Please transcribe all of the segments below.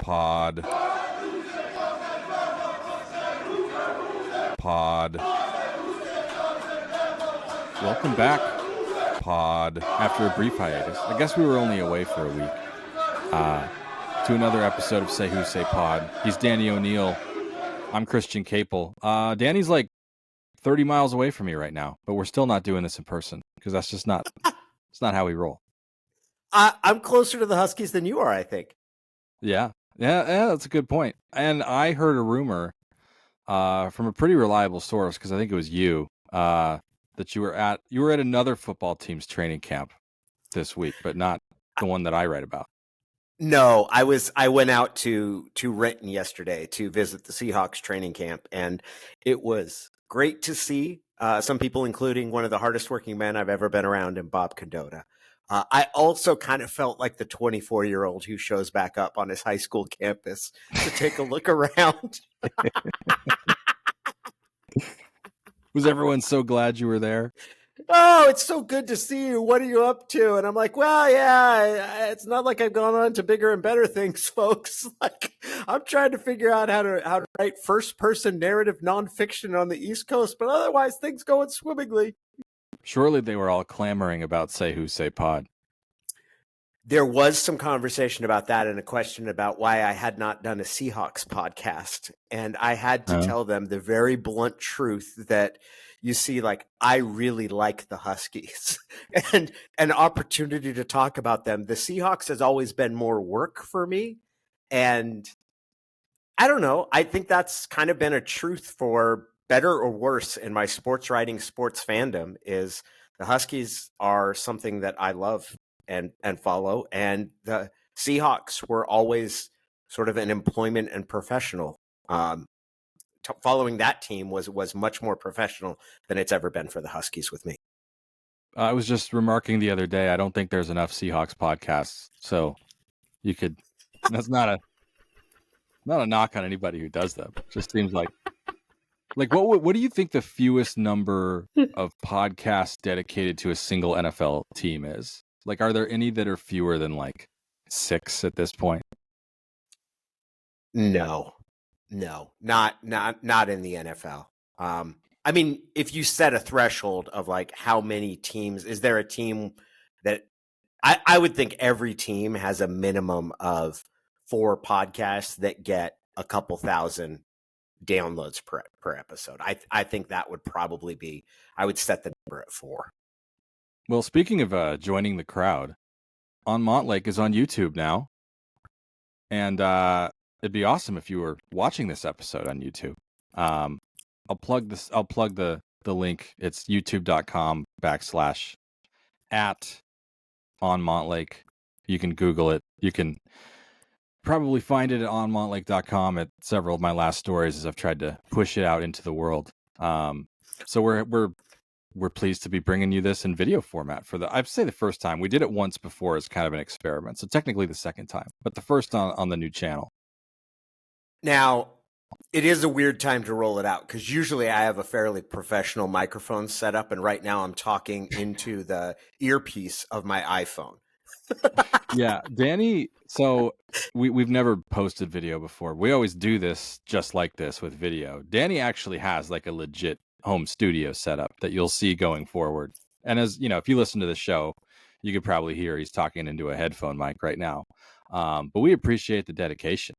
Pod. Welcome back, Pod. After a brief hiatus, I guess we were only away for a week. To another episode of Say Who Say Pod. He's Danny O'Neill. I'm Christian Caple. Danny's like 30 miles away from me right now, but we're still not doing this in person because that's just not. It's not how we roll. I'm closer to the Huskies than you are, I think. Yeah, that's a good point. And I heard a rumor from a pretty reliable source, because I think it was you, that you were at another football team's training camp this week, but not the one that I read about. No, I went out to Renton yesterday to visit the Seahawks training camp, and it was great to see some people, including one of the hardest working men I've ever been around, in Bob Condota. I also kind of felt like the 24-year-old who shows back up on his high school campus to take a look around. Was everyone so glad you were there? Oh, it's so good to see you. What are you up to? And I'm like, well, yeah, it's not like I've gone on to bigger and better things, folks. Like, I'm trying to figure out how to write first-person narrative nonfiction on the East Coast, but otherwise things going swimmingly. Surely they were all clamoring about Say Who Say Pod. There was some conversation about that and a question about why I had not done a Seahawks podcast. And I had to tell them the very blunt truth that, you see, like, I really like the Huskies and an opportunity to talk about them. The Seahawks has always been more work for me. And I don't know. I think that's kind of been a truth for better or worse in my sports writing, sports fandom, is the Huskies are something that I love and follow. And the Seahawks were always sort of an employment and professional. Following that team was much more professional than it's ever been for the Huskies with me. I was just remarking the other day, I don't think there's enough Seahawks podcasts. So you could, that's not a knock on anybody who does them. It just seems like what do you think the fewest number of podcasts dedicated to a single NFL team is? Like, are there any that are fewer than like 6 at this point? No, not in the NFL. I mean, if you set a threshold of like how many teams, is there a team that I would think every team has a minimum of 4 podcasts that get a couple thousand downloads per episode. I think that would probably be, I would set the number at 4. Well, speaking of joining the crowd, On Montlake is on YouTube now. And it'd be awesome if you were watching this episode on YouTube. I'll plug the link. It's youtube.com/@onmontlake. You can Google it. You can probably find it at onmontlake.com at several of my last stories as I've tried to push it out into the world. So we're pleased to be bringing you this in video format for I'd say the first time. We did it once before as kind of an experiment, so technically the second time, but the first on the new channel. Now, it is a weird time to roll it out because usually I have a fairly professional microphone set up, and right now I'm talking into the earpiece of my iPhone. Yeah, Danny, so we've never posted video before. We always do this just like this with video. Danny actually has like a legit home studio setup that you'll see going forward. And as you know, if you listen to the show, you could probably hear he's talking into a headphone mic right now. But we appreciate the dedication.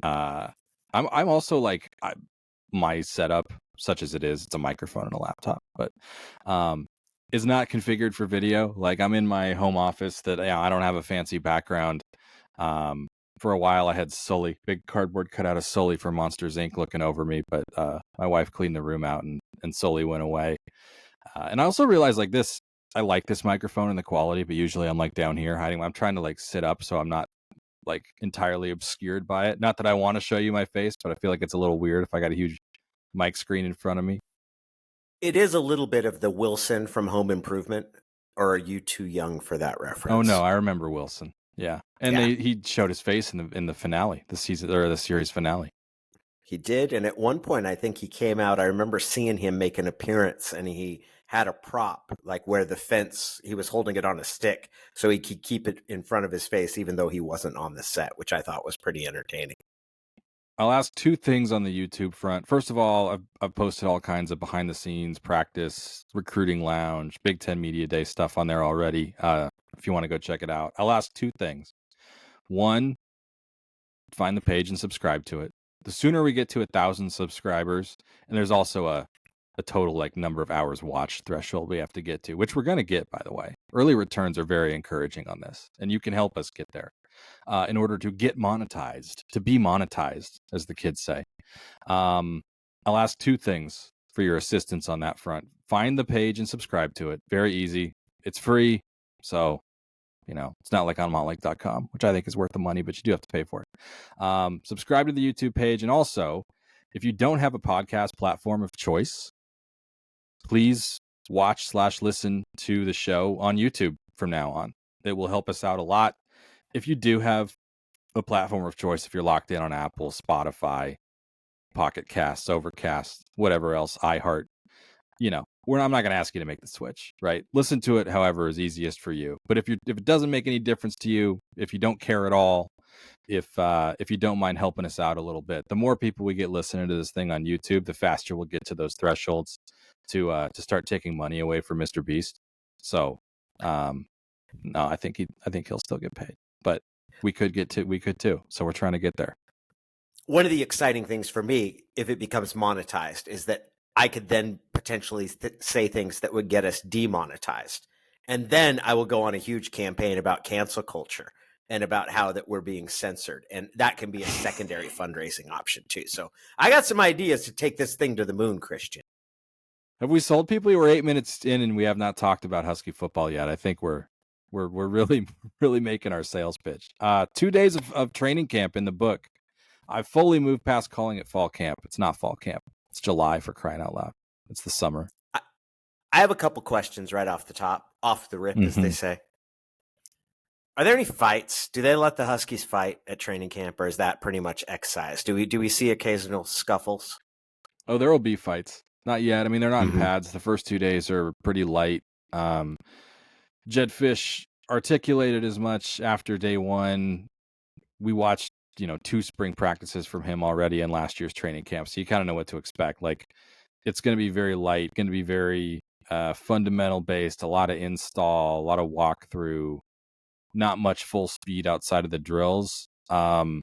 I'm also like, my setup, such as it is, it's a microphone and a laptop, but is not configured for video. Like, I'm in my home office that I don't have a fancy background. For a while, I had Sully, big cardboard cutout of Sully from Monsters Inc. looking over me, but my wife cleaned the room out and Sully went away. And I also realized like this, I like this microphone and the quality, but usually I'm like down here hiding. I'm trying to like sit up so I'm not like entirely obscured by it. Not that I want to show you my face, but I feel like it's a little weird if I got a huge mic screen in front of me. It is a little bit of the Wilson from Home Improvement, or are you too young for that reference? Oh no, I remember Wilson. Yeah, and he showed his face in the finale, the series finale. He did, and at one point I think he came out. I remember seeing him make an appearance, and he had a prop, like where the fence, he was holding it on a stick so he could keep it in front of his face even though he wasn't on the set, which I thought was pretty entertaining. I'll ask two things on the YouTube front. First of all, I've posted all kinds of behind the scenes practice, recruiting lounge, Big Ten Media Day stuff on there already. If you want to go check it out, I'll ask two things. One, find the page and subscribe to it. The sooner we get to 1,000 subscribers, and there's also a total like number of hours watched threshold we have to get to, which we're going to get, by the way. Early returns are very encouraging on this, and you can help us get there in order to get monetized, to be monetized, as the kids say. I'll ask two things for your assistance on that front. Find the page and subscribe to it. Very easy. It's free. So, it's not like on montlake.com, which I think is worth the money, but you do have to pay for it. Subscribe to the YouTube page. And also, if you don't have a podcast platform of choice, please watch/listen to the show on YouTube from now on. It will help us out a lot. If you do have a platform of choice, if you're locked in on Apple, Spotify, Pocket Casts, Overcast, whatever else, iHeart, I'm not going to ask you to make the switch, right? Listen to it however is easiest for you. But if it doesn't make any difference to you, if you don't care at all, if you don't mind helping us out a little bit, the more people we get listening to this thing on YouTube, the faster we'll get to those thresholds to start taking money away from Mr. Beast. So, no, I think he'll still get paid, but we could too. So we're trying to get there. One of the exciting things for me, if it becomes monetized, is that I could then potentially say things that would get us demonetized. And then I will go on a huge campaign about cancel culture and about how that we're being censored. And that can be a secondary fundraising option too. So I got some ideas to take this thing to the moon, Christian. Have we sold people? We're 8 minutes in and we have not talked about Husky football yet. I think we're really, really making our sales pitch. 2 days of training camp in the book. I've fully moved past calling it fall camp. It's not fall camp. It's July, for crying out loud. It's the summer. I have a couple questions right off the top, off the rip, as they say. Are there any fights? Do they let the Huskies fight at training camp, or is that pretty much excised? Do we see occasional scuffles? Oh, there will be fights. Not yet. I mean, they're not in pads. The first 2 days are pretty light. Jed Fish articulated as much after day one. We watched 2 spring practices from him already in last year's training camp. So you kind of know what to expect. Like, it's going to be very light, going to be very fundamental based, a lot of install, a lot of walkthrough, not much full speed outside of the drills. I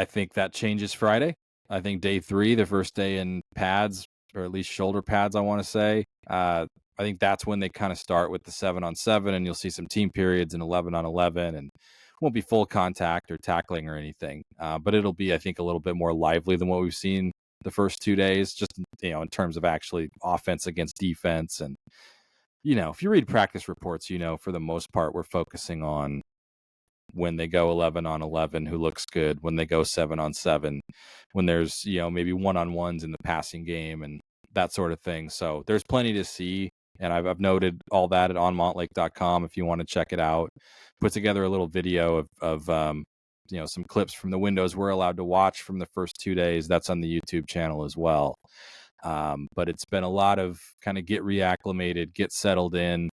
think that changes Friday. I think day 3, the first day in pads, or at least shoulder pads, I want to say. I think that's when they kind of start with the 7-on-7, and you'll see some team periods in 11-on-11, and won't be full contact or tackling or anything, but it'll be, I think, a little bit more lively than what we've seen the first 2 days, just in terms of actually offense against defense. And if you read practice reports, for the most part we're focusing on when they go 11-on-11, who looks good, when they go 7-on-7, when there's maybe one-on-ones in the passing game and that sort of thing. So there's plenty to see. And I've noted all that at onmontlake.com if you want to check it out. Put together a little video of some clips from the windows we're allowed to watch from the first 2 days. That's on the YouTube channel as well. But it's been a lot of kind of get reacclimated, get settled in.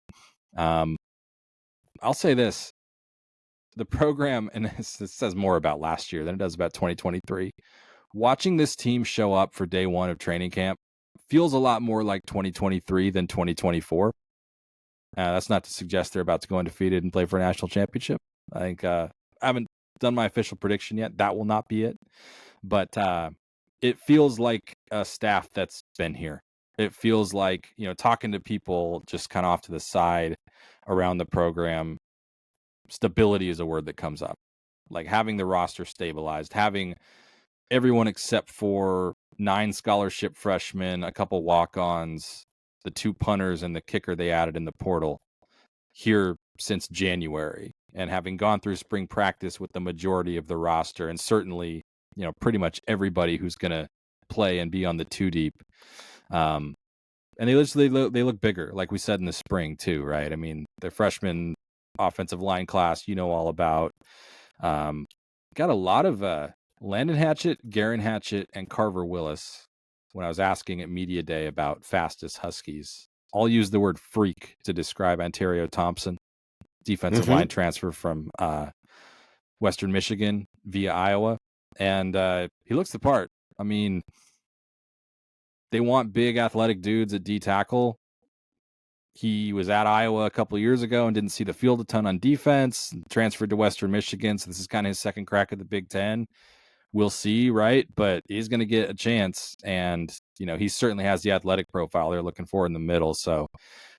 I'll say this. The program, and this says more about last year than it does about 2023. Watching this team show up for day 1 of training camp feels a lot more like 2023 than 2024. That's not to suggest they're about to go undefeated and play for a national championship. I think I haven't done my official prediction yet. That will not be it. But it feels like a staff that's been here. It feels like, talking to people just kind of off to the side around the program, stability is a word that comes up. Like having the roster stabilized, having everyone except for 9 scholarship freshmen, a couple walk-ons, the 2 punters, and the kicker they added in the portal here since January, and having gone through spring practice with the majority of the roster, and certainly, pretty much everybody who's going to play and be on the 2 deep. And they look bigger, like we said in the spring too, right? I mean, the freshman offensive line class, all about. Got a lot of Landon Hatchett, Garen Hatchett, and Carver Willis when I was asking at Media Day about fastest Huskies. I'll use the word freak to describe Ontario Thompson, defensive line transfer from Western Michigan via Iowa. And he looks the part. I mean, they want big athletic dudes at D tackle. He was at Iowa a couple of years ago and didn't see the field a ton on defense, transferred to Western Michigan. So this is kind of his second crack at the Big Ten. We'll see, right? But he's going to get a chance. And, he certainly has the athletic profile they're looking for in the middle. So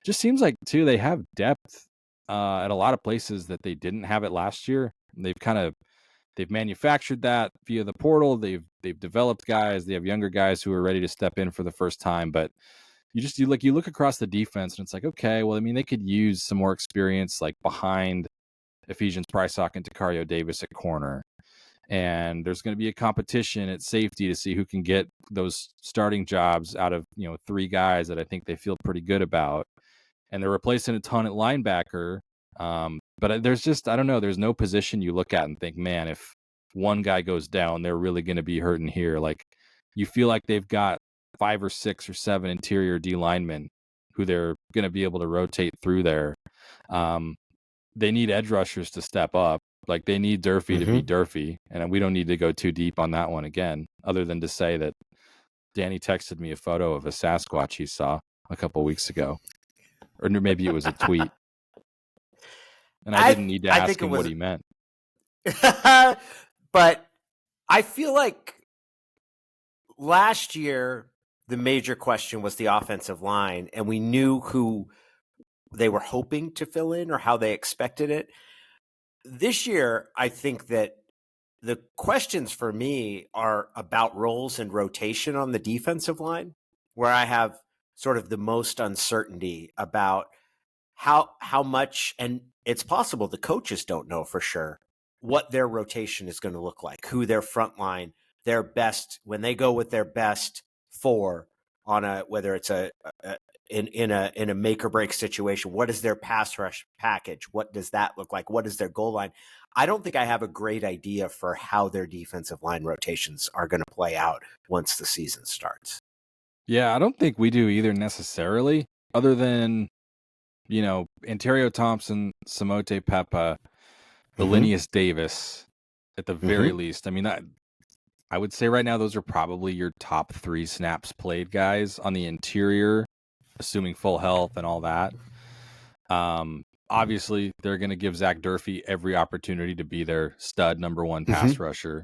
just seems like, too, they have depth at a lot of places that they didn't have it last year. They've manufactured that via the portal. They've developed guys. They have younger guys who are ready to step in for the first time. But you look across the defense and it's like, okay, well, I mean, they could use some more experience like behind Ephesians Prysock and Takario Davis at corner. And there's going to be a competition at safety to see who can get those starting jobs out of, 3 guys that I think they feel pretty good about. And they're replacing a ton at linebacker. But there's just, I don't know, there's no position you look at and think, man, if one guy goes down, they're really going to be hurting here. Like, you feel like they've got 5 or 6 or 7 interior D linemen who they're going to be able to rotate through there. They need edge rushers to step up. Like, they need Durfee to be Durfee. And we don't need to go too deep on that one again, other than to say that Danny texted me a photo of a Sasquatch he saw a couple weeks ago. Or maybe it was a tweet. And I didn't need to ask him what he meant. But I feel like last year, the major question was the offensive line, and we knew who they were hoping to fill in or how they expected it. This year, I think that the questions for me are about roles and rotation on the defensive line, where I have sort of the most uncertainty about how much, and it's possible the coaches don't know for sure what their rotation is going to look like, who their front line, their best, when they go with their best 4 on whether it's in a make or break situation, what is their pass rush package? What does that look like? What is their goal line? I don't think I have a great idea for how their defensive line rotations are going to play out once the season starts. Yeah, I don't think we do either necessarily, other than, Ontario Thompson, Samote Pepa, Valinius Davis, at the very least. I mean, I would say right now those are probably your top 3 snaps played guys on the interior, assuming full health and all that. Obviously, they're going to give Zach Durfee every opportunity to be their stud number 1 pass rusher.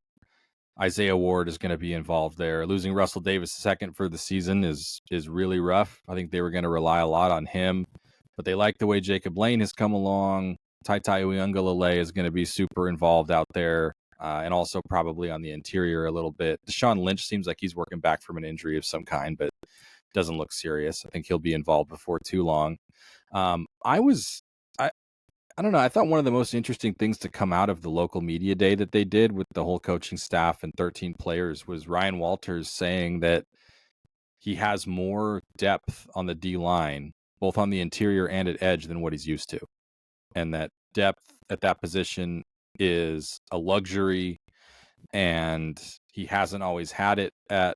Isaiah Ward is going to be involved there. Losing Russell Davis second for the season is really rough. I think they were going to rely a lot on him, but they like the way Jacob Lane has come along. Taitai Uyunglele is going to be super involved out there, and also probably on the interior a little bit. Deshaun Lynch seems like he's working back from an injury of some kind, but doesn't look serious. I think he'll be involved before too long. I don't know. I thought one of the most interesting things to come out of the local media day that they did with the whole coaching staff and 13 players was Ryan Walters saying that he has more depth on the D line, both on the interior and at edge, than what he's used to. And that depth at that position is a luxury, and he hasn't always had it at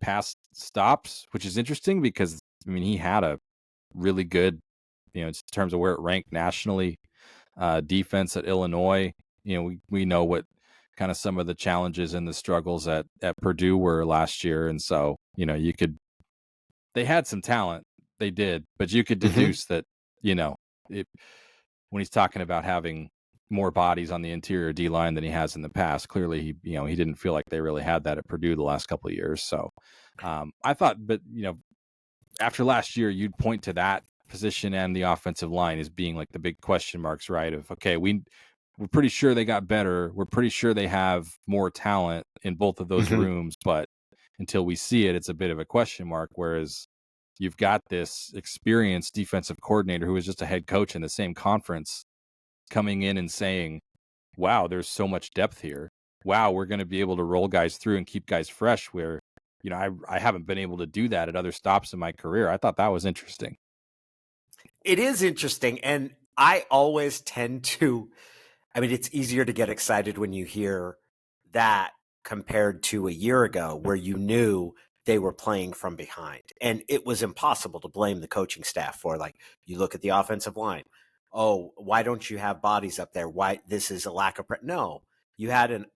past stops, which is interesting because, I mean, he had a really good, in terms of where it ranked nationally, defense at Illinois. We know what kind of some of the challenges and the struggles at Purdue were last year. And so, they had some talent, they did, but you could deduce that, when he's talking about having more bodies on the interior D line than he has in the past, clearly he didn't feel like they really had that at Purdue the last couple of years. So I thought, but after last year, you'd point to that position and the offensive line as being like the big question marks, right? Of, okay, we're pretty sure they got better. We're pretty sure they have more talent in both of those rooms, but until we see it, it's a bit of a question mark. Whereas you've got this experienced defensive coordinator who was just a head coach in the same conference coming in and saying, wow, there's so much depth here. Wow, we're going to be able to roll guys through and keep guys fresh where, I haven't been able to do that at other stops in my career. I thought that was interesting. It is interesting. And I always tend to, it's easier to get excited when you hear that compared to a year ago where you knew they were playing from behind. And it was impossible to blame the coaching staff for, like, you look at the offensive line. Oh, why don't you have bodies up there? Why this is a lack of no. You had an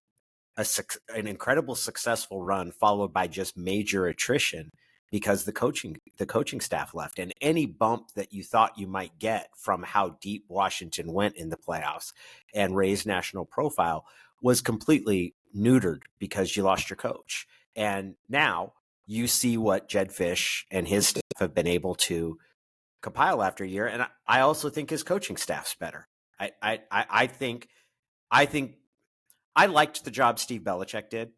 incredible successful run followed by just major attrition because the coaching staff left, and any bump that you thought you might get from how deep Washington went in the playoffs and raised national profile was completely neutered because you lost your coach. And now you see what Jed Fish and his staff have been able to compile after a year. And I also think his coaching staff's better. I think I liked the job Steve Belichick did,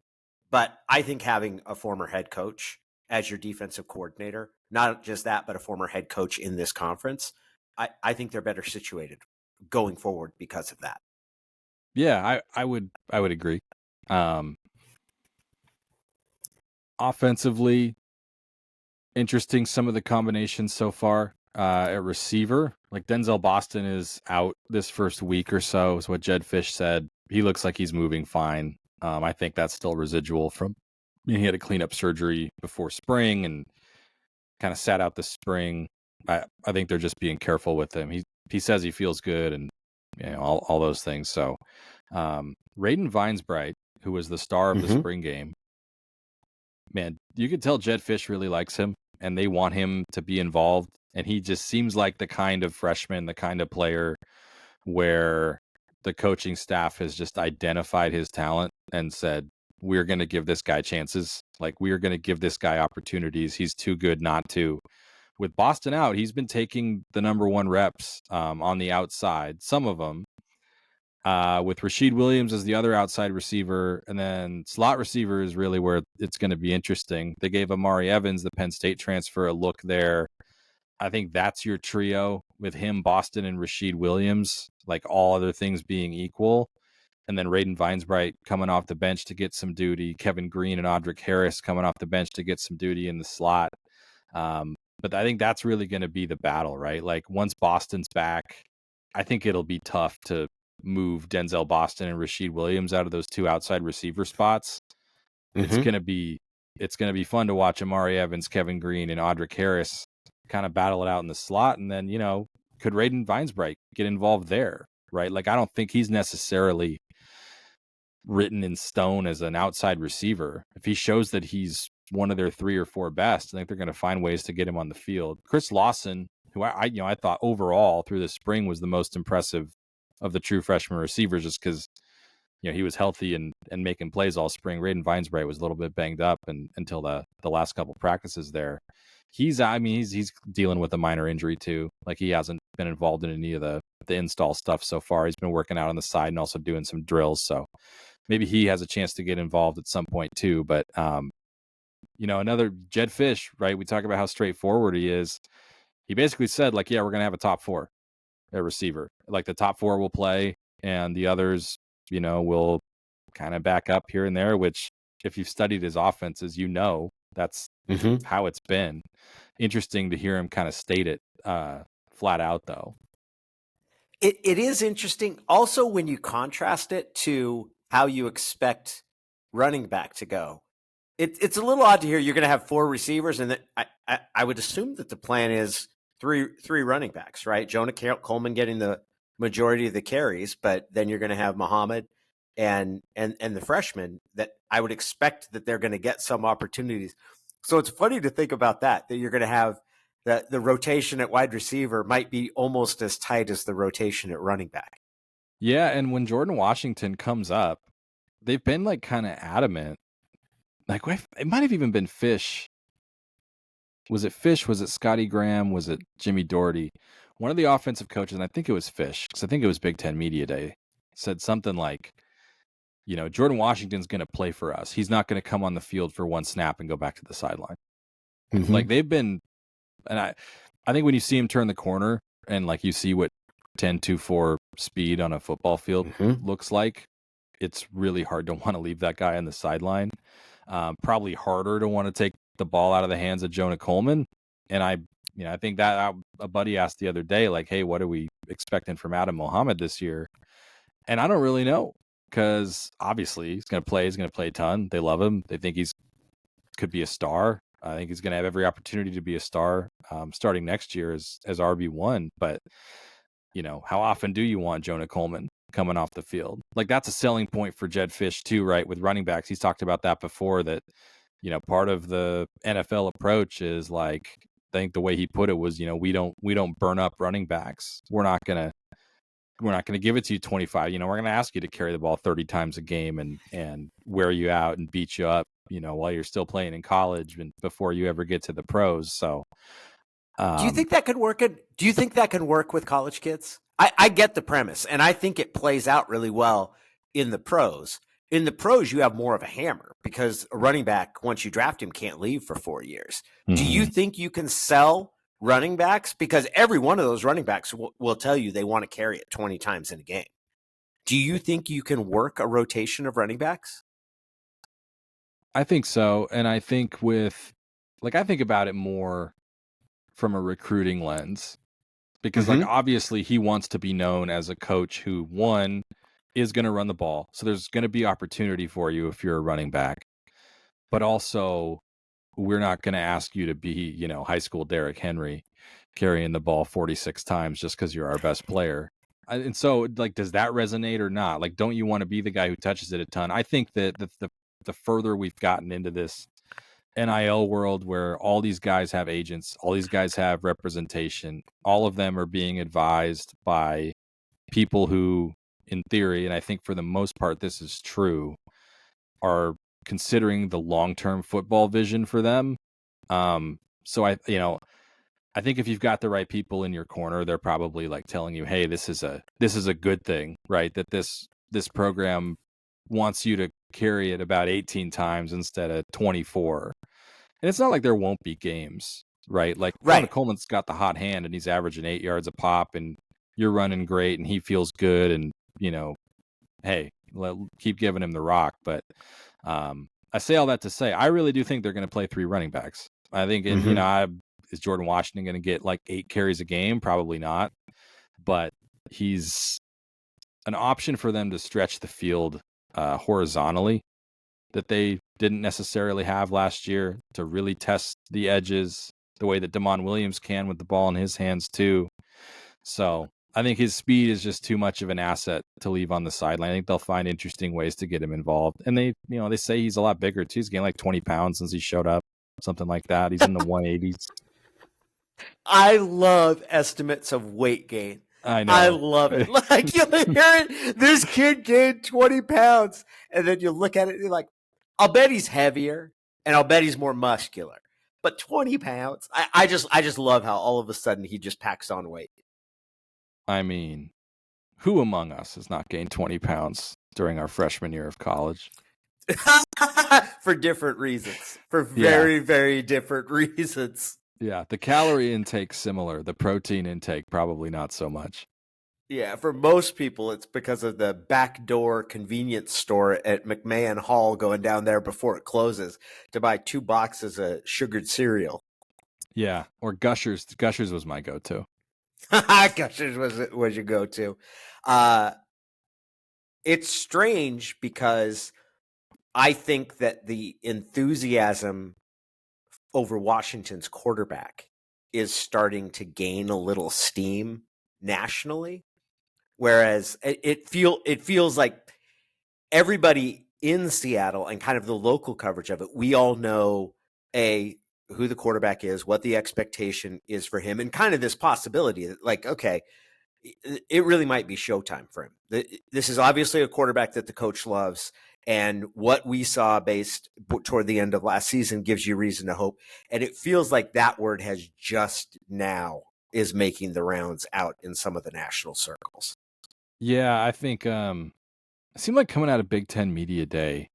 but I think having a former head coach as your defensive coordinator, not just that, but a former head coach in this conference, I think they're better situated going forward because of that. Yeah, I would agree. Offensively, interesting some of the combinations so far. At receiver, like Denzel Boston is out this first week or so, is what Jed Fish said. He looks like he's moving fine. I think that's still residual from he had a cleanup surgery before spring and kind of sat out the spring. I think they're just being careful with him. He says he feels good and all those things. So Raiden Vinesbright, who was the star of the spring game, man, you could tell Jed Fish really likes him and they want him to be involved. And he just seems like the kind of freshman, the kind of player where the coaching staff has just identified his talent and said, we're going to give this guy chances. Like, we're going to give this guy opportunities. He's too good not to. With Boston out, he's been taking the number one reps on the outside, some of them, with Rashid Williams as the other outside receiver. And then slot receiver is really where it's going to be interesting. They gave Amari Evans, the Penn State transfer, a look there. I think that's your trio with him, Boston, and Rashid Williams, like all other things being equal. And then Raiden Vinesbright coming off the bench to get some duty. Kevin Green and Audric Harris coming off the bench to get some duty in the slot. But I think that's really going to be the battle, right? Like once Boston's back, I think it'll be tough to move Denzel Boston and Rashid Williams out of those two outside receiver spots. It's going to be fun to watch Amari Evans, Kevin Green, and Audric Harris kind of battle it out in the slot. And then, could Raiden Vinesbright get involved there, right? Like, I don't think he's necessarily written in stone as an outside receiver. If he shows that he's one of their 3 or 4 best, I think they're going to find ways to get him on the field. Chris Lawson, who I thought overall through the spring was the most impressive of the true freshman receivers, just because he was healthy and making plays all spring. Raiden Vinesbright was a little bit banged up until the last couple practices there. He's dealing with a minor injury too. Like, he hasn't been involved in any of the install stuff so far. He's been working out on the side and also doing some drills. So maybe he has a chance to get involved at some point too. But another Jed Fish, right? We talk about how straightforward he is. He basically said, like, yeah, we're going to have a top 4 at receiver. Like, the top 4 will play and the others, will kind of back up here and there, which if you've studied his offenses, that's how it's been. Interesting to hear him kind of state it flat out, though. It is interesting. Also, when you contrast it to how you expect running back to go, it's a little odd to hear you're going to have 4 receivers, and that I would assume that the plan is three running backs, right? Jonah Coleman getting the majority of the carries, but then you're going to have Muhammad and the freshman that I would expect that they're going to get some opportunities. So it's funny to think about that you're going to have the rotation at wide receiver might be almost as tight as the rotation at running back. Yeah, and when Jordan Washington comes up, they've been like kind of adamant. Like, it might have even been Fish. Was it Fish? Was it Scotty Graham? Was it Jimmy Doherty? One of the offensive coaches, and I think it was Fish, because I think it was Big Ten Media Day, said something like, Jordan Washington's going to play for us. He's not going to come on the field for one snap and go back to the sideline. Like, they've been, and I think when you see him turn the corner and like you see what 10-2-4 speed on a football field looks like, it's really hard to want to leave that guy on the sideline. Probably harder to want to take the ball out of the hands of Jonah Coleman. And I think that a buddy asked the other day, like, hey, what are we expecting from Adam Muhammad this year? And I don't really know, because obviously he's going to play a ton. They love him. They think could be a star. I think he's going to have every opportunity to be a star starting next year as RB1. But, how often do you want Jonah Coleman coming off the field? Like, that's a selling point for Jedd Fisch too, right? With running backs, he's talked about that before, that, part of the NFL approach is like, I think the way he put it was, we don't burn up running backs. We're not going to give it to you 25. We're going to ask you to carry the ball 30 times a game and wear you out and beat you up, while you're still playing in college and before you ever get to the pros. So, do you think that could work? Do you think that can work with college kids? I get the premise, and I think it plays out really well in the pros. In the pros, you have more of a hammer because a running back, once you draft him, can't leave for 4 years. Mm-hmm. Do you think you can sell running backs? Because every one of those running backs will tell you they want to carry it 20 times in a game. Do you think you can work a rotation of running backs? I think so. And I think I think about it more from a recruiting lens, because obviously he wants to be known as a coach who, one, is going to run the ball. So there's going to be opportunity for you if you're a running back, but also we're not going to ask you to be, high school Derrick Henry carrying the ball 46 times just because you're our best player. And so, does that resonate or not? Don't you want to be the guy who touches it a ton? I think that the further we've gotten into this NIL world, where all these guys have agents, all these guys have representation, all of them are being advised by people who, in theory, and I think for the most part this is true, are considering the long-term football vision for them. So I think if you've got the right people in your corner, they're probably telling you, hey, this is a good thing, right? That this program wants you to carry it about 18 times instead of 24. And it's not like there won't be games, right? Jonah Coleman's got the hot hand and he's averaging 8 yards a pop and you're running great and he feels good and, hey, keep giving him the rock. But I say all that to say, I really do think they're going to play 3 running backs. I think, is Jordan Washington going to get 8 carries a game? Probably not. But he's an option for them to stretch the field horizontally that they didn't necessarily have last year, to really test the edges the way that Damon Williams can with the ball in his hands too. So I think his speed is just too much of an asset to leave on the sideline. I think they'll find interesting ways to get him involved. And they say he's a lot bigger too. He's gained 20 pounds since he showed up, something like that. He's in the 180s. I love estimates of weight gain. I know. I love it. You'll hear it. This kid gained 20 pounds. And then you look at it and you're like, I'll bet he's heavier and I'll bet he's more muscular. But 20 pounds, I just love how all of a sudden he just packs on weight. I mean, who among us has not gained 20 pounds during our freshman year of college? For different reasons. For very, very different reasons. Yeah, the calorie intake's similar. The protein intake, probably not so much. Yeah, for most people, it's because of the backdoor convenience store at McMahon Hall going down there before it closes to buy 2 boxes of sugared cereal. Yeah, or Gushers. Gushers was my go-to. Gushers was your go-to. It's strange because I think that the enthusiasm over Washington's quarterback is starting to gain a little steam nationally. Whereas it feels like everybody in Seattle and kind of the local coverage of it, we all know who the quarterback is, what the expectation is for him, and kind of this possibility that okay, it really might be showtime for him. This is obviously a quarterback that the coach loves, and what we saw based toward the end of last season gives you reason to hope. And it feels like that word has just now is making the rounds out in some of the national circles. Yeah, I think it seemed like coming out of Big Ten Media Day,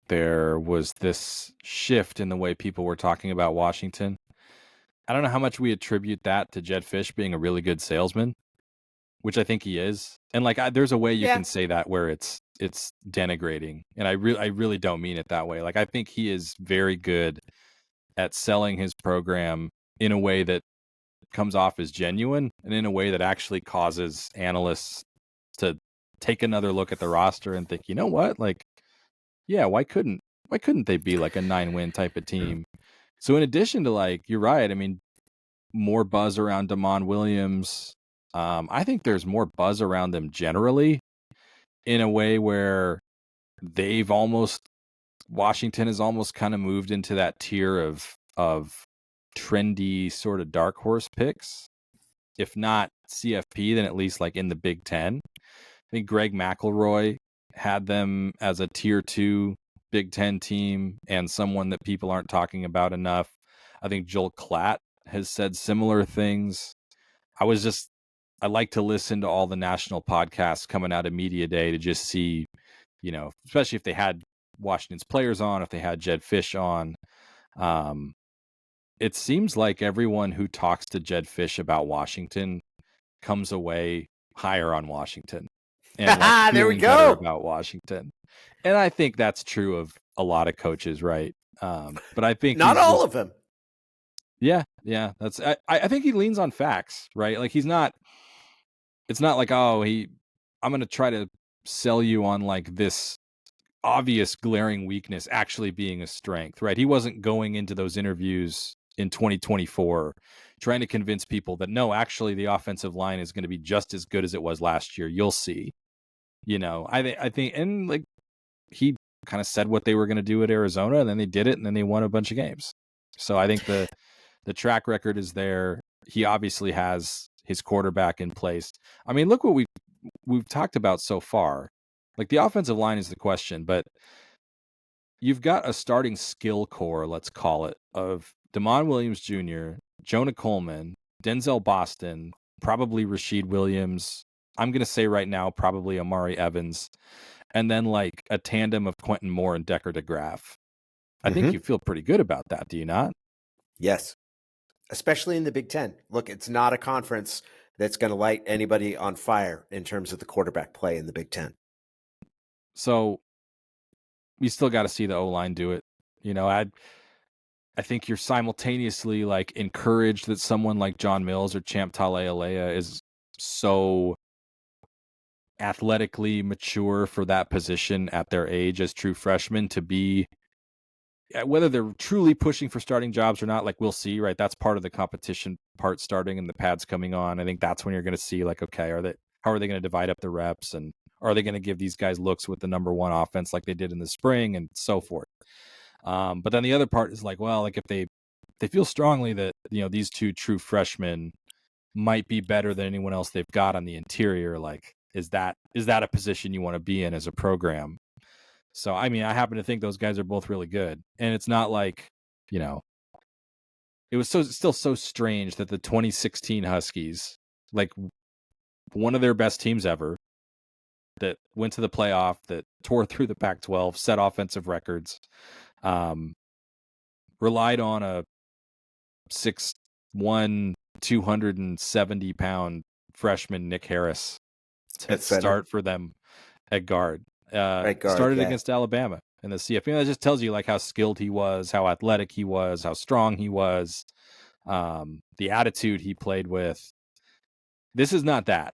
there was this shift in the way people were talking about Washington. I don't know how much we attribute that to Jedd Fisch being a really good salesman, which I think he is. And there's a way you can say that where it's denigrating, and I really don't mean it that way. I think he is very good at selling his program in a way that comes off as genuine and in a way that actually causes analysts to take another look at the roster and think, you know what, why couldn't they be a 9-win type of team? So in addition to, like, you're right. I mean, more buzz around Damon Williams. I think there's more buzz around them generally, in a way where Washington has almost kind of moved into that tier of trendy sort of dark horse picks. If not CFP, then at least like in the Big Ten. I think Greg McElroy had them as a tier 2 Big Ten team and someone that people aren't talking about enough. I think Joel Klatt has said similar things. I like to listen to all the national podcasts coming out of Media Day to just see, especially if they had Washington's players on, if they had Jed Fish on. It seems like everyone who talks to Jed Fish about Washington comes away higher on Washington and like There we feeling better go. about Washington. And I think that's true of a lot of coaches, right? But I think not all of them. Yeah. That's I think he leans on facts, right? Like it's not like, I'm going to try to sell you on like this obvious glaring weakness actually being a strength, right? He wasn't going into those interviews in 2024 trying to convince people that no, actually the offensive line is going to be just as good as it was last year. You'll see. I think, and like he kind of said what they were going to do at Arizona, and then they did it, and then they won a bunch of games. So I think the track record is there. He obviously has his quarterback in place. I mean, look what we've talked about so far. Like the offensive line is the question, but you've got a starting skill core, let's call it, of Damon Williams Jr., Jonah Coleman, Denzel Boston, probably Rashid Williams. I'm going to say right now, probably Amari Evans, and then like a tandem of Quentin Moore and Decker DeGraff. I think you feel pretty good about that, do you not? Yes, especially in the Big Ten. Look, it's not a conference that's going to light anybody on fire in terms of the quarterback play in the Big Ten. So you still got to see the O-line do it. I think you're simultaneously like encouraged that someone like John Mills or Champ Talea is so athletically mature for that position at their age as true freshmen to be, whether they're truly pushing for starting jobs or not, like we'll see, right? That's part of the competition part starting and the pads coming on. I think that's when you're going to see like, okay, how are they going to divide up the reps, and are they going to give these guys looks with the number one offense like they did in the spring and so forth. But then the other part is like, well, like if they feel strongly that, these two true freshmen might be better than anyone else they've got on the interior, like, is that a position you want to be in as a program? So, I mean, I happen to think those guys are both really good. And it's not like, it was still so strange that the 2016 Huskies, like one of their best teams ever, that went to the playoff, that tore through the Pac-12, set offensive records, relied on a 6'1", 270-pound freshman Nick Harris to start for them at guard. Right guard, started against Alabama in the CFP. That just tells you like how skilled he was, how athletic he was, how strong he was, the attitude he played with. This is not that.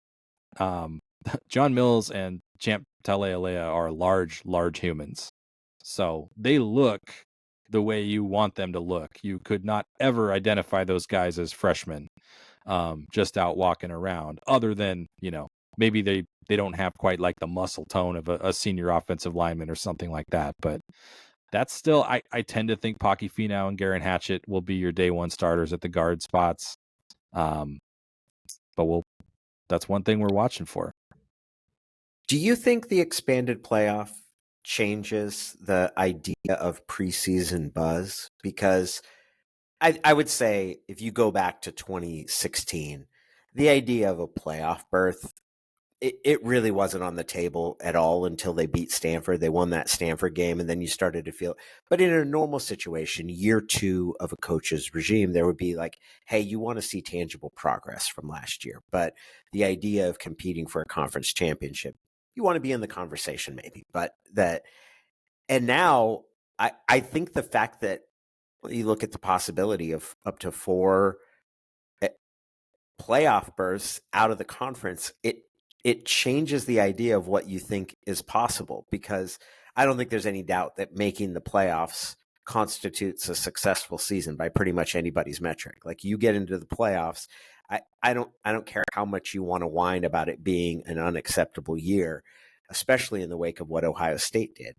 John Mills and Champ Talea are large humans. So they look the way you want them to look. You could not ever identify those guys as freshmen, just out walking around, other than, maybe they don't have quite like the muscle tone of a senior offensive lineman or something like that. But that's still, I tend to think Pocky Finau and Garen Hatchett will be your day one starters at the guard spots. But that's one thing we're watching for. Do you think the expanded playoff changes the idea of preseason buzz? Because I would say if you go back to 2016, the idea of a playoff berth, it really wasn't on the table at all until they beat Stanford. They won that Stanford game, and then you started to feel. But in a normal situation, year two of a coach's regime, there would be like, hey, you want to see tangible progress from last year. But the idea of competing for a conference championship, you want to be in the conversation maybe. But and now I think the fact that you look at the possibility of up to 4 playoff berths out of the conference, it changes the idea of what you think is possible, because I don't think there's any doubt that making the playoffs constitutes a successful season by pretty much anybody's metric. Like, you get into the playoffs, I don't care how much you want to whine about it being an unacceptable year, especially in the wake of what Ohio State did.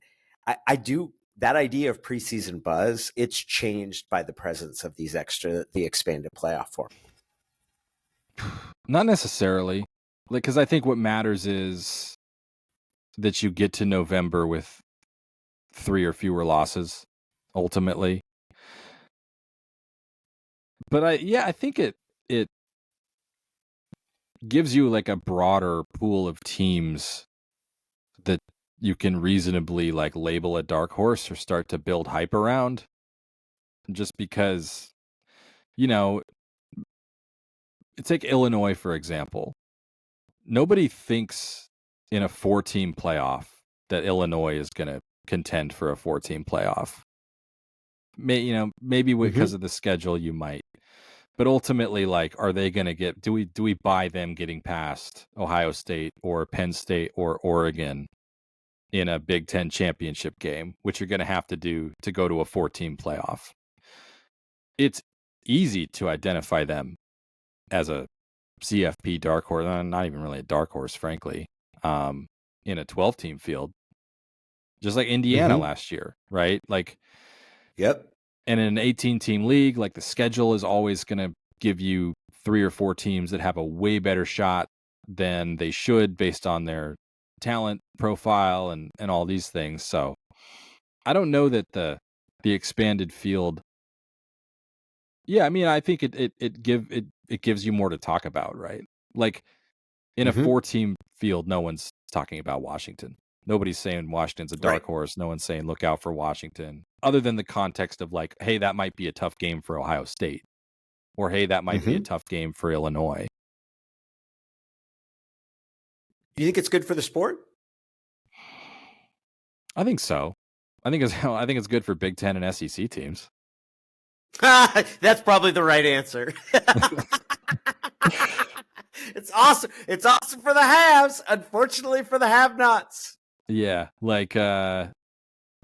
I do, that idea of preseason buzz, it's changed by the presence of the expanded playoff form. Not necessarily, like, because I think what matters is that you get to November with 3 or fewer losses, ultimately. But I think it gives you like a broader pool of teams that you can reasonably like label a dark horse or start to build hype around. Just because, take Illinois, for example. Nobody thinks in a 4-team playoff that Illinois is going to contend for a 4-team playoff. Maybe because of the schedule you might. But ultimately, like, are they going to get? Do we buy them getting past Ohio State or Penn State or Oregon in a Big Ten championship game, which you're going to have to do to go to a 4-team playoff? It's easy to identify them as a CFP dark horse, not even really a dark horse, frankly, in a 12-team field, just like Indiana last year, right? Like, yep. And in an 18-team league, like, the schedule is always going to give you 3 or 4 teams that have a way better shot than they should based on their talent profile and all these things. So I don't know that the expanded field. Yeah, I mean, I think it gives you more to talk about, right? Like, in a 4-team field, no one's talking about Washington. Nobody's saying Washington's a dark horse. No one's saying look out for Washington, other than the context of like, hey, that might be a tough game for Ohio State, or hey, that might be a tough game for Illinois. Do you think it's good for the sport? I think so. I think it's good for Big Ten and SEC teams. That's probably the right answer. It's awesome. It's awesome for the haves. Unfortunately for the have-nots. Yeah, like, I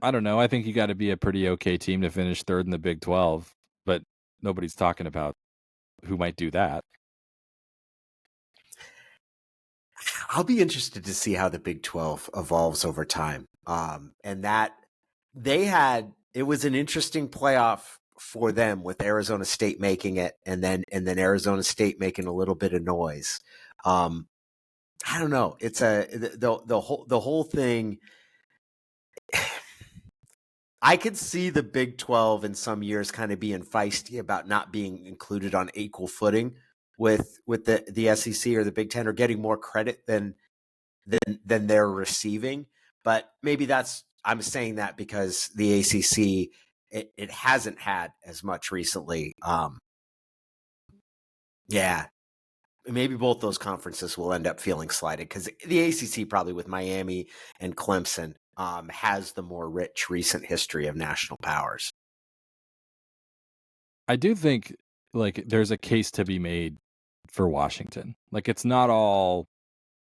don't know. I think you got to be a pretty okay team to finish 3rd in the Big 12, but nobody's talking about who might do that. I'll be interested to see how the Big 12 evolves over time. And that it was an interesting playoff for them, with Arizona State making it, and then Arizona State making a little bit of noise. I don't know. It's the whole thing. I could see the Big 12 in some years kind of being feisty about not being included on equal footing with the SEC or the Big Ten, or getting more credit than they're receiving. But maybe I'm saying that because the ACC, it hasn't had as much recently. Yeah, maybe both those conferences will end up feeling slighted, because the ACC, probably with Miami and Clemson, has the more rich recent history of national powers. I do think, like, there's a case to be made for Washington. Like, it's not all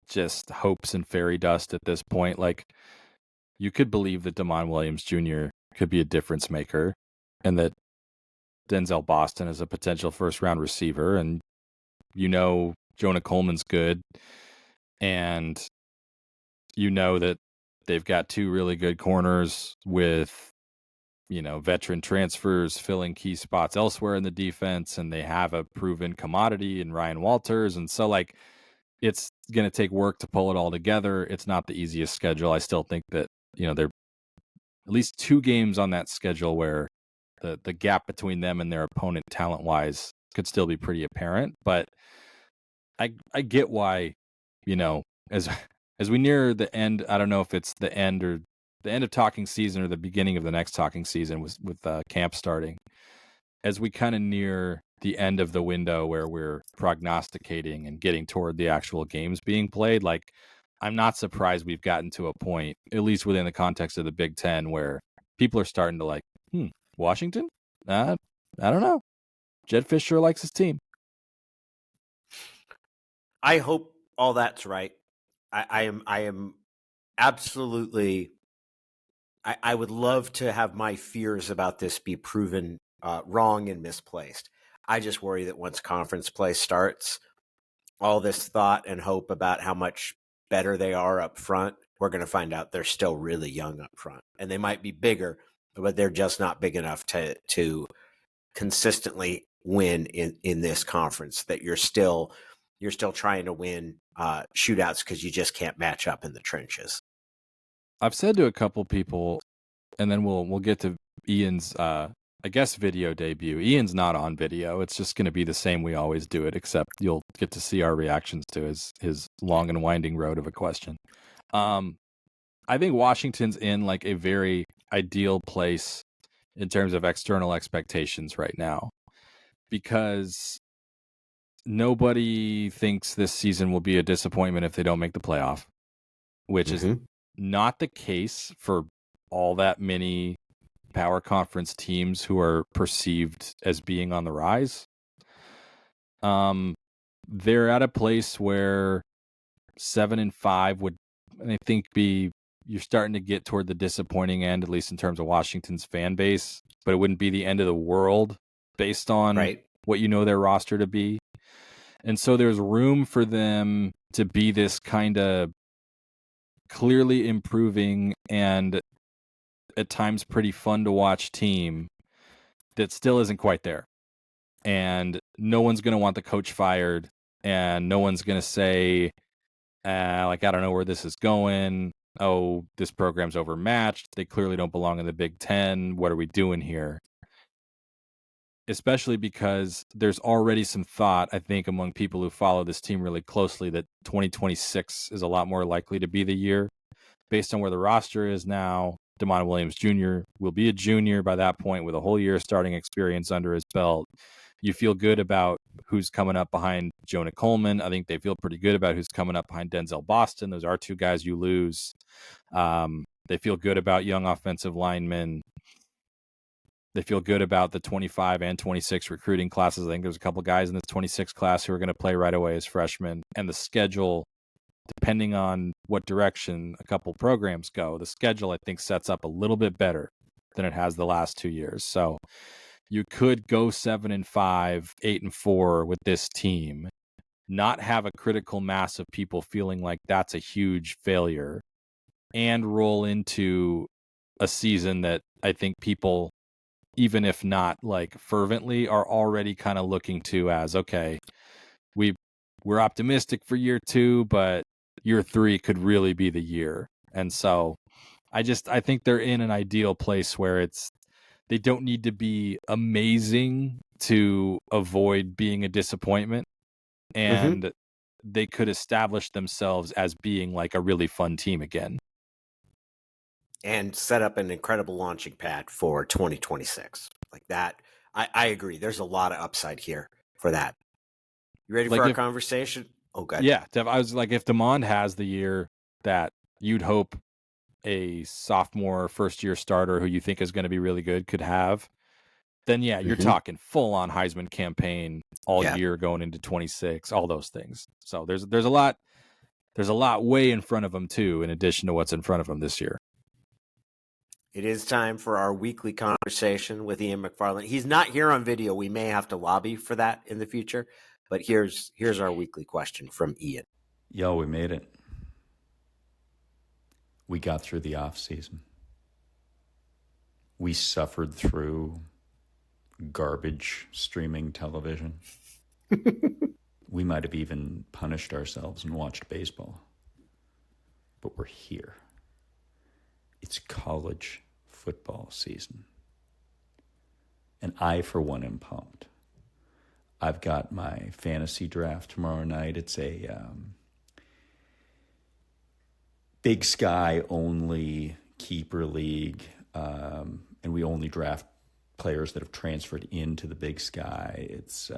just hopes and fairy dust at this point. Like, you could believe that Damon Williams Jr. could be a difference maker, and that Denzel Boston is a potential first-round receiver, and Jonah Coleman's good, and that they've got 2 really good corners with veteran transfers filling key spots elsewhere in the defense, and they have a proven commodity in Ryan Walters. And so, like, it's going to take work to pull it all together. It's not the easiest schedule. I still think that, there are at least 2 games on that schedule where the gap between them and their opponent talent-wise could still be pretty apparent. But I get why, as we near the end, I don't know if it's the end of talking season or the beginning of the next talking season with camp starting, as we kind of near the end of the window where we're prognosticating and getting toward the actual games being played. Like, I'm not surprised we've gotten to a point, at least within the context of the Big Ten, where people are starting to like, Washington? I don't know. Jed Fisher likes his team. I hope all that's right. I am absolutely I would love to have my fears about this be proven wrong and misplaced. I just worry that once conference play starts, all this thought and hope about how much better they are up front, we're going to find out they're still really young up front. And they might be bigger, but they're just not big enough to consistently win in this conference, that you're still trying to win shootouts because you just can't match up in the trenches. I've said to a couple people, and then we'll get to Ian's I guess video debut. Ian's not on video. It's just going to be the same we always do it, except you'll get to see our reactions to his long and winding road of a question. I think Washington's in like a very ideal place in terms of external expectations right now, because nobody thinks this season will be a disappointment if they don't make the playoff, which is not the case for all that many power conference teams who are perceived as being on the rise. They're at a place where 7-5 would, I think, you're starting to get toward the disappointing end, at least in terms of Washington's fan base, but it wouldn't be the end of the world based on what you know their roster to be. And so there's room for them to be this kind of clearly improving and at times pretty fun to watch team that still isn't quite there. And no one's going to want the coach fired, and no one's going to say, I don't know where this is going. Oh, this program's overmatched. They clearly don't belong in the Big Ten. What are we doing here? Especially because there's already some thought, I think, among people who follow this team really closely that 2026 is a lot more likely to be the year based on where the roster is now. DeMon Williams Jr. will be a junior by that point with a whole year starting experience under his belt. You feel good about who's coming up behind Jonah Coleman. I think they feel pretty good about who's coming up behind Denzel Boston. Those are two guys you lose. They feel good about young offensive linemen. They feel good about the 25 and 26 recruiting classes. I think there's a couple guys in this 26 class who are going to play right away as freshmen. And the schedule, depending on what direction a couple programs go, the schedule, I think, sets up a little bit better than it has the last 2 years. So you could go 7-5, 8-4 with this team, not have a critical mass of people feeling like that's a huge failure, and roll into a season that I think people, even if not like fervently, are already kind of looking to as, okay, we're optimistic for year 2, but year 3 could really be the year. And so I think they're in an ideal place where they don't need to be amazing to avoid being a disappointment. And they could establish themselves as being like a really fun team again. And set up an incredible launching pad for 2026. Like that, I agree. There's a lot of upside here for that. You ready for our conversation? Oh, good. Yeah, I was like, if DeMond has the year that you'd hope a sophomore first-year starter who you think is going to be really good could have, then yeah, you're talking full-on Heisman campaign all year going into 26, all those things. So there's a lot way in front of them too, in addition to what's in front of them this year. It is time for our weekly conversation with Ian McFarland. He's not here on video. We may have to lobby for that in the future, but here's our weekly question from Ian. Yo, we made it. We got through the off season. We suffered through garbage streaming television. We might have even punished ourselves and watched baseball. But we're here. It's college football season. And I, for one, am pumped. I've got my fantasy draft tomorrow night. It's a Big Sky only keeper league, and we only draft players that have transferred into the Big Sky. It's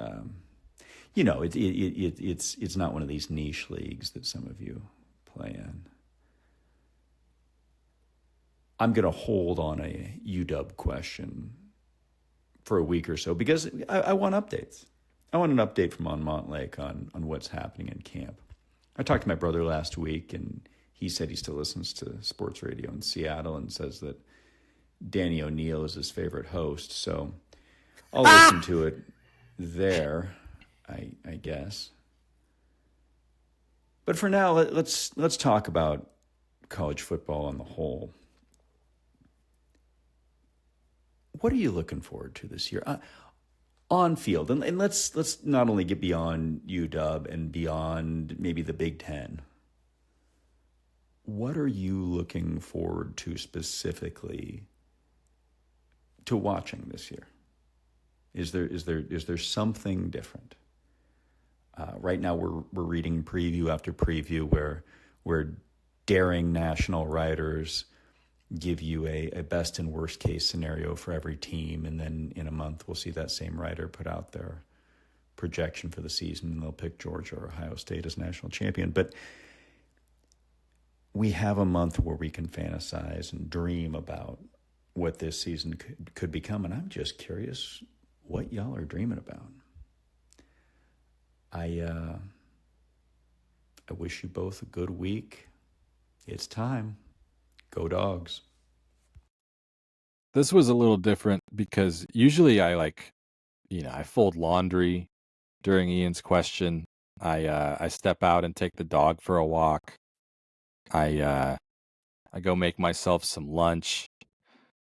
it's not one of these niche leagues that some of you play in. I'm going to hold on a UW question for a week or so because I want updates. I want an update from on Montlake on what's happening in camp. I talked to my brother last week, and he said he still listens to sports radio in Seattle and says that Danny O'Neill is his favorite host, so I'll listen to it there, I guess. But for now, let's talk about college football on the whole. What are you looking forward to this year on field? And let's not only get beyond UW and beyond maybe the Big Ten. What are you looking forward to specifically to watching this year? Is there something different? Right now, we're reading preview after preview where daring national writers give you a best and worst case scenario for every team, and then in a month we'll see that same writer put out their projection for the season, and they'll pick Georgia or Ohio State as national champion. But we have a month where we can fantasize and dream about what this season could become, and I'm just curious what y'all are dreaming about. I wish you both a good week. It's time. Go Dogs. This was a little different because usually I fold laundry during Ian's question. I step out and take the dog for a walk. I go make myself some lunch.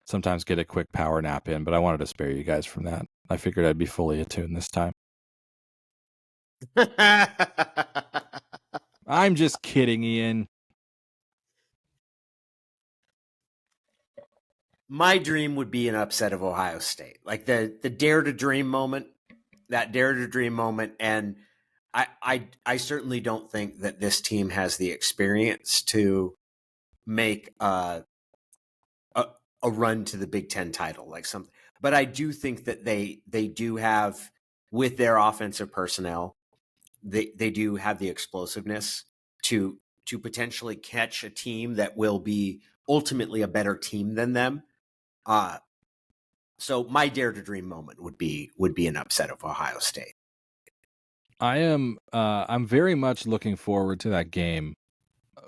Sometimes get a quick power nap in, but I wanted to spare you guys from that. I figured I'd be fully attuned this time. I'm just kidding, Ian. My dream would be an upset of Ohio State, like the dare to dream moment, and I certainly don't think that this team has the experience to make a run to the Big Ten title, like something. But I do think that they do have, with their offensive personnel, they do have the explosiveness to potentially catch a team that will be ultimately a better team than them. So my dare to dream moment would be an upset of Ohio State. I'm very much looking forward to that game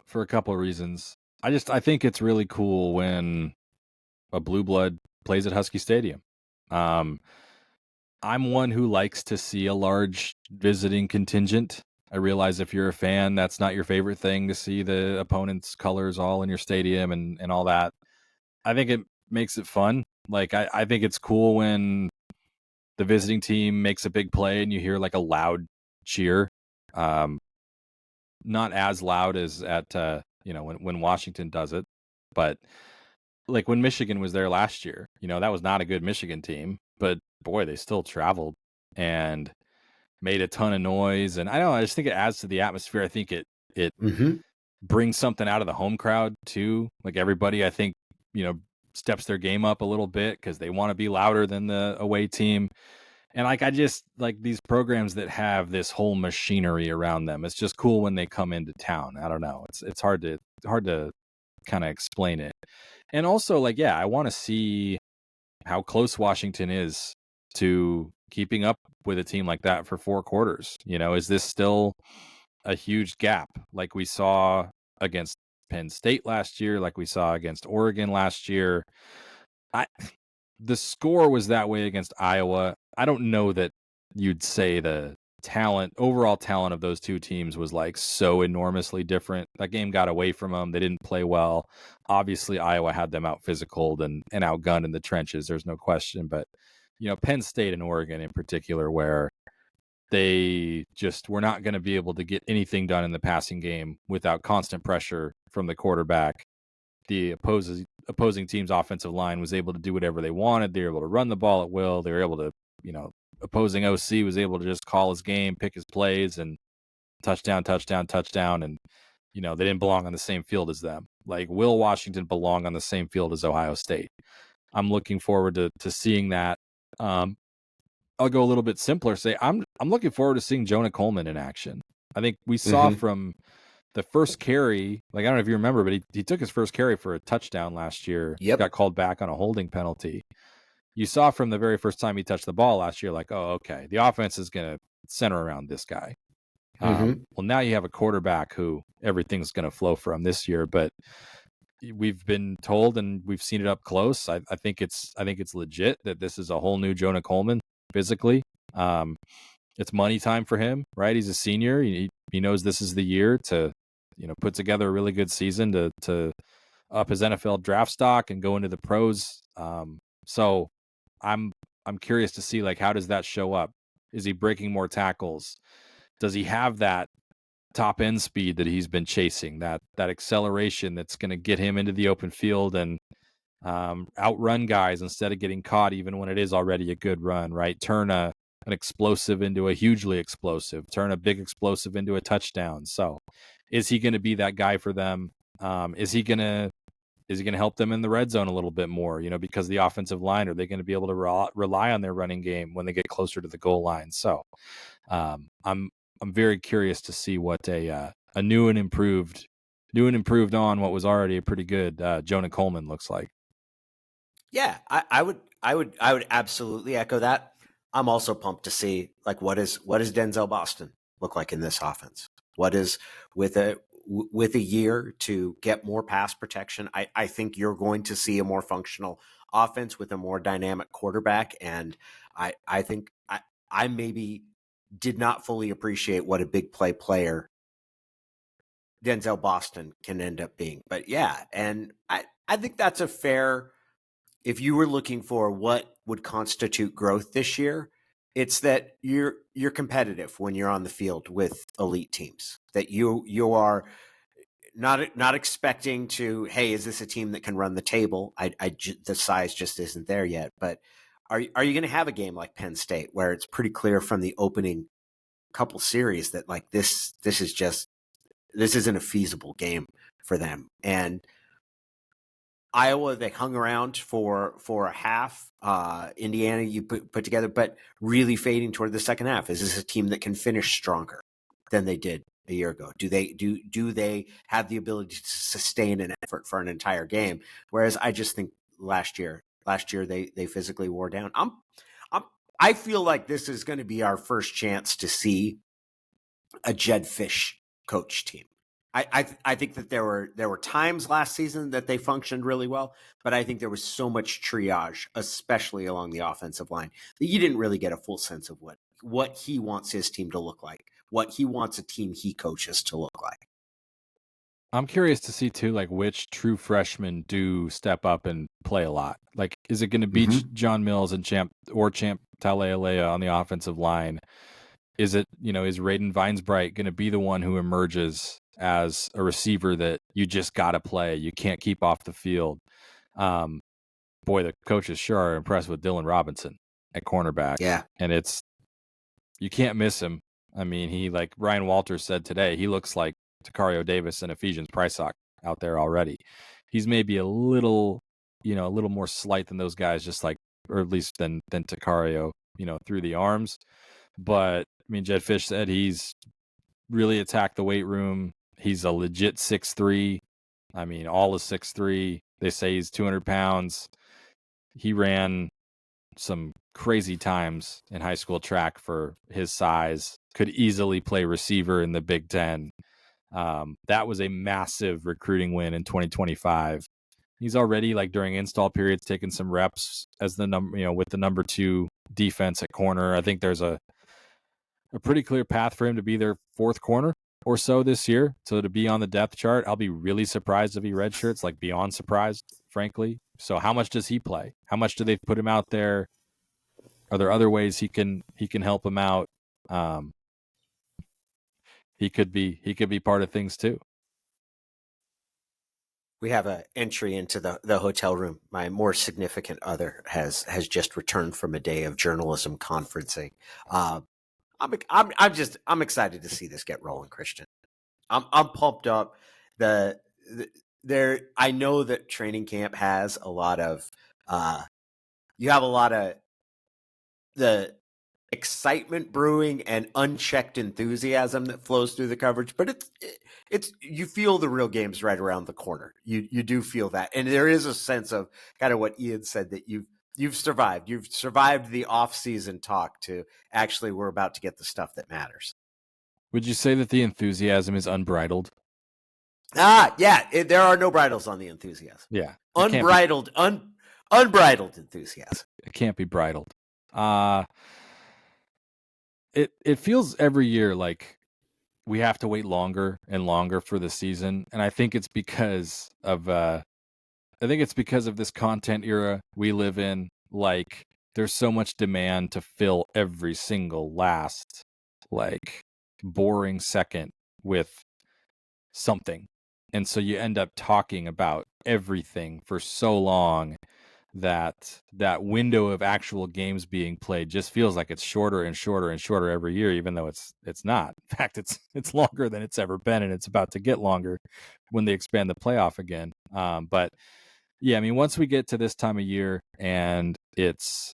for a couple of reasons. I think it's really cool when a blue blood plays at Husky Stadium. I'm one who likes to see a large visiting contingent. I realize if you're a fan, that's not your favorite thing, to see the opponent's colors all in your stadium and all that. I think it makes it fun. Like, I think it's cool when the visiting team makes a big play and you hear like a loud cheer. Not as loud as at when Washington does it, but like when Michigan was there last year, that was not a good Michigan team, but boy, they still traveled and made a ton of noise. And I don't know, I just think it adds to the atmosphere. I think it brings something out of the home crowd too. Like everybody, I think, steps their game up a little bit because they want to be louder than the away team. And I just like these programs that have this whole machinery around them. It's just cool when they come into town. I don't know. It's hard to kind of explain it. And also, I want to see how close Washington is to keeping up with a team like that for 4 quarters. Is this still a huge gap like we saw against Penn State last year, like we saw against Oregon last year? The score was that way against Iowa. I don't know that you'd say the overall talent of those two teams was like so enormously different. That game got away from them. They didn't play well. Obviously, Iowa had them out physicaled and outgunned in the trenches. There's no question. But, Penn State and Oregon in particular, where they just were not going to be able to get anything done in the passing game without constant pressure from the quarterback. The opposing team's offensive line was able to do whatever they wanted. They were able to run the ball at will. They were able to, opposing OC was able to just call his game, pick his plays, and touchdown. And, they didn't belong on the same field as them. Like, will Washington belong on the same field as Ohio State? I'm looking forward to seeing that. I'll go a little bit simpler. Say I'm looking forward to seeing Jonah Coleman in action. I think we saw from the first carry, like I don't know if you remember, but he took his first carry for a touchdown last year. Yep. Got called back on a holding penalty. You saw from the very first time he touched the ball last year, like, oh, okay, the offense is going to center around this guy. Well, now you have a quarterback who everything's going to flow from this year. But we've been told and we've seen it up close. I think it's legit that this is a whole new Jonah Coleman physically. It's money time for him, right? He's a senior. He knows this is the year to, put together a really good season to up his NFL draft stock and go into the pros. So I'm curious to see, like, how does that show up? Is he breaking more tackles? Does he have that top end speed that he's been chasing, that acceleration that's going to get him into the open field and outrun guys instead of getting caught, even when it is already a good run, right? Turn an explosive into a hugely explosive, turn a big explosive into a touchdown. So is he going to be that guy for them? Is he going to help them in the red zone a little bit more, because the offensive line, are they going to be able to rely on their running game when they get closer to the goal line? So I'm very curious to see what a new and improved on what was already a pretty good Jonah Coleman looks like. Yeah, I would absolutely echo that. I'm also pumped to see, like, what does Denzel Boston look like in this offense? What is with a year to get more pass protection? I think you're going to see a more functional offense with a more dynamic quarterback, and I think I maybe did not fully appreciate what a big play player Denzel Boston can end up being. But yeah, and I think that's a fair, if you were looking for what would constitute growth this year, it's that you're competitive when you're on the field with elite teams, that you are not expecting to, hey, is this a team that can run the table? The size just isn't there yet. But are you going to have a game like Penn State where it's pretty clear from the opening couple series that, like, this isn't a feasible game for them? And Iowa, they hung around for a half. Indiana, you put together, but really fading toward the second half. Is this a team that can finish stronger than they did a year ago? Do they have the ability to sustain an effort for an entire game? Whereas I just think last year they physically wore down. I feel like this is going to be our first chance to see a Jed Fish coach team. I think that there were times last season that they functioned really well, but I think there was so much triage, especially along the offensive line, that you didn't really get a full sense of what he wants his team to look like, what he wants a team he coaches to look like. I'm curious to see too, like, which true freshmen do step up and play a lot. Like, is it going to be John Mills and Champ Talealea on the offensive line? Is it, is Raiden Vinesbright going to be the one who emerges as a receiver that you just got to play? You can't keep off the field. Boy, the coaches sure are impressed with Dylan Robinson at cornerback. Yeah. And you can't miss him. I mean, he, like Ryan Walters said today, he looks like Takario Davis and Ephesians Prysock out there already. He's maybe a little more slight than those guys, just like, or at least than Takario, through the arms. But I mean, Jed Fish said he's really attacked the weight room. He's a legit 6'3". I mean, all is 6'3". They say he's 200 pounds. He ran some crazy times in high school track for his size. Could easily play receiver in the Big Ten. That was a massive recruiting win in 2025. He's already, like, during install periods, taken some reps as the with the number 2 defense at corner. I think there's a pretty clear path for him to be their 4th corner or so this year. So to be on the depth chart, I'll be really surprised if he redshirts, like beyond surprised, frankly. So how much does he play? How much do they put him out there? Are there other ways he can help him out? He could be part of things too. We have an entry into the hotel room. My more significant other has just returned from a day of journalism conferencing. I'm excited to see this get rolling, Christian. I'm pumped up. I know that training camp has a lot of you have a lot of the excitement brewing and unchecked enthusiasm that flows through the coverage, but it's you feel the real game's right around the corner. You do feel that, and there is a sense of kind of what Ian said, that you've survived the off-season talk to actually we're about to get the stuff that matters. Would you say that the enthusiasm is unbridled? Yeah, there are no bridles on the enthusiasm. Yeah. Unbridled enthusiasm. It can't be bridled. It feels every year like we have to wait longer and longer for the season, and I think it's because of this content era we live in. Like, there's so much demand to fill every single last, like, boring second with something. And so you end up talking about everything for so long that that window of actual games being played just feels like it's shorter and shorter and shorter every year, even though it's not. In fact, it's longer than it's ever been, and it's about to get longer when they expand the playoff again. But yeah, I mean, once we get to this time of year and it's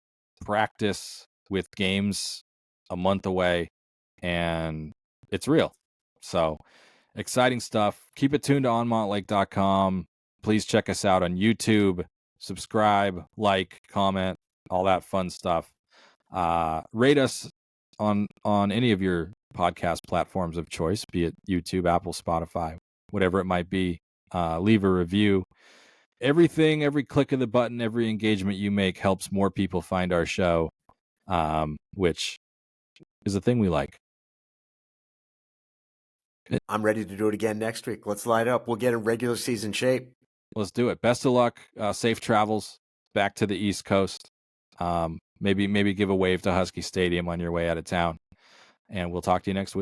practice with games a month away, and it's real. So exciting stuff. Keep it tuned to onmontlake.com. Please check us out on YouTube. Subscribe, like, comment, all that fun stuff. Rate us on any of your podcast platforms of choice, be it YouTube, Apple, Spotify, whatever it might be. Leave a review. Everything, every click of the button, every engagement you make helps more people find our show, which is a thing we like. I'm ready to do it again next week. Let's light up. We'll get in regular season shape. Let's do it. Best of luck. Safe travels back to the East Coast. Maybe give a wave to Husky Stadium on your way out of town. And we'll talk to you next week.